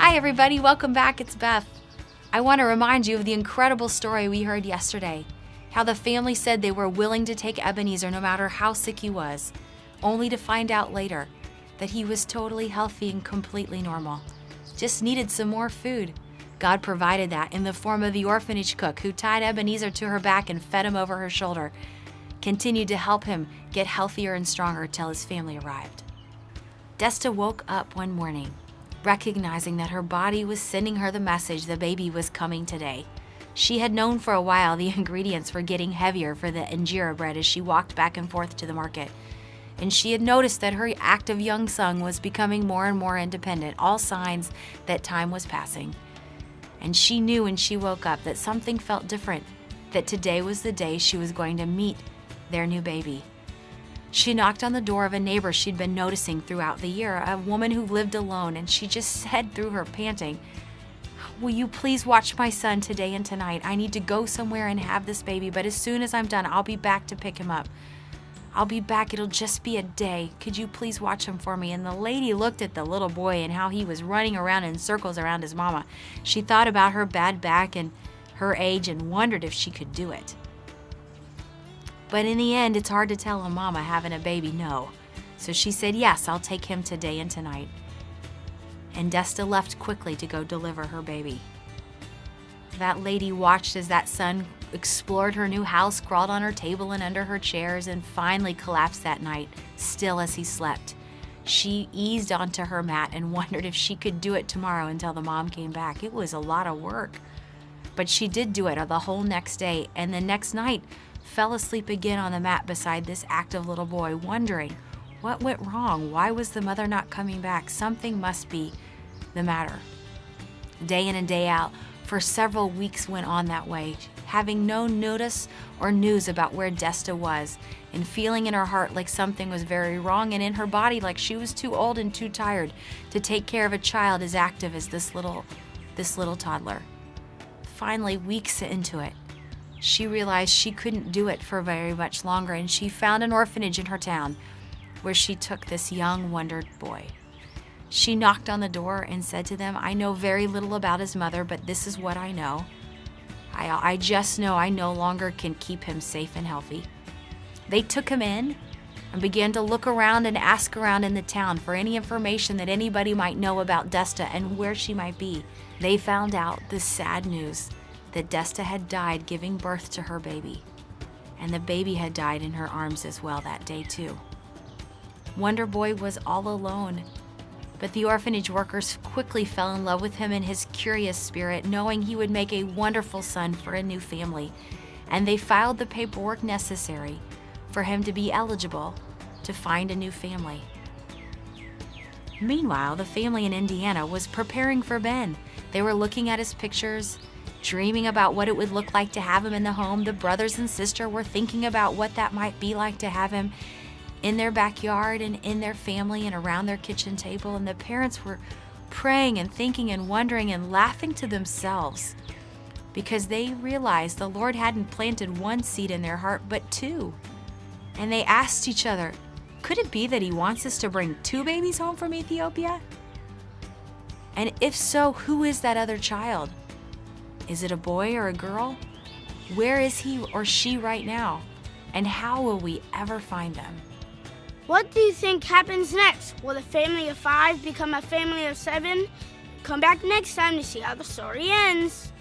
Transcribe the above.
Hi everybody, welcome back, it's Beth. I want to remind you of the incredible story we heard yesterday. How the family said they were willing to take Ebenezer no matter how sick he was, only to find out later that he was totally healthy and completely normal. Just needed some more food. God provided that in the form of the orphanage cook who tied Ebenezer to her back and fed him over her shoulder, continued to help him get healthier and stronger till his family arrived. Desta woke up one morning, recognizing that her body was sending her the message the baby was coming today. She had known for a while the ingredients were getting heavier for the injera bread as she walked back and forth to the market. And she had noticed that her active young son was becoming more and more independent, all signs that time was passing. And she knew when she woke up that something felt different, that today was the day she was going to meet their new baby. She knocked on the door of a neighbor she'd been noticing throughout the year, a woman who lived alone, and she just said through her, panting, "Will you please watch my son today and tonight? I need to go somewhere and have this baby, but as soon as I'm done, I'll be back to pick him up. I'll be back, it'll just be a day. Could you please watch him for me?" And the lady looked at the little boy and how he was running around in circles around his mama. She thought about her bad back and her age and wondered if she could do it. But in the end, it's hard to tell a mama having a baby no. So she said, "Yes, I'll take him today and tonight." And Desta left quickly to go deliver her baby. That lady watched as that son explored her new house, crawled on her table and under her chairs, and finally collapsed that night, still as he slept. She eased onto her mat and wondered if she could do it tomorrow until the mom came back. It was a lot of work. But she did do it the whole next day, and the next night fell asleep again on the mat beside this active little boy, wondering what went wrong. Why was the mother not coming back? Something must be the matter. Day in and day out, for several weeks went on that way, having no notice or news about where Desta was, and feeling in her heart like something was very wrong, and in her body like she was too old and too tired to take care of a child as active as this little toddler. Finally, weeks into it, she realized she couldn't do it for very much longer, and she found an orphanage in her town where she took this young, wondered boy. She knocked on the door and said to them, "I know very little about his mother, but this is what I know. I just know I no longer can keep him safe and healthy." They took him in and began to look around and ask around in the town for any information that anybody might know about Desta and where she might be. They found out the sad news that Desta had died giving birth to her baby, and the baby had died in her arms as well that day too. Wonder Boy was all alone, but the orphanage workers quickly fell in love with him and his curious spirit, knowing he would make a wonderful son for a new family, and they filed the paperwork necessary for him to be eligible to find a new family. Meanwhile, the family in Indiana was preparing for Ben. They were looking at his pictures, dreaming about what it would look like to have him in the home. The brothers and sister were thinking about what that might be like to have him in their backyard and in their family and around their kitchen table. And the parents were praying and thinking and wondering and laughing to themselves because they realized the Lord hadn't planted one seed in their heart, but two. And they asked each other, could it be that he wants us to bring two babies home from Ethiopia? And if so, who is that other child? Is it a boy or a girl? Where is he or she right now? And how will we ever find them? What do you think happens next? Will the family of 5 become a family of 7? Come back next time to see how the story ends.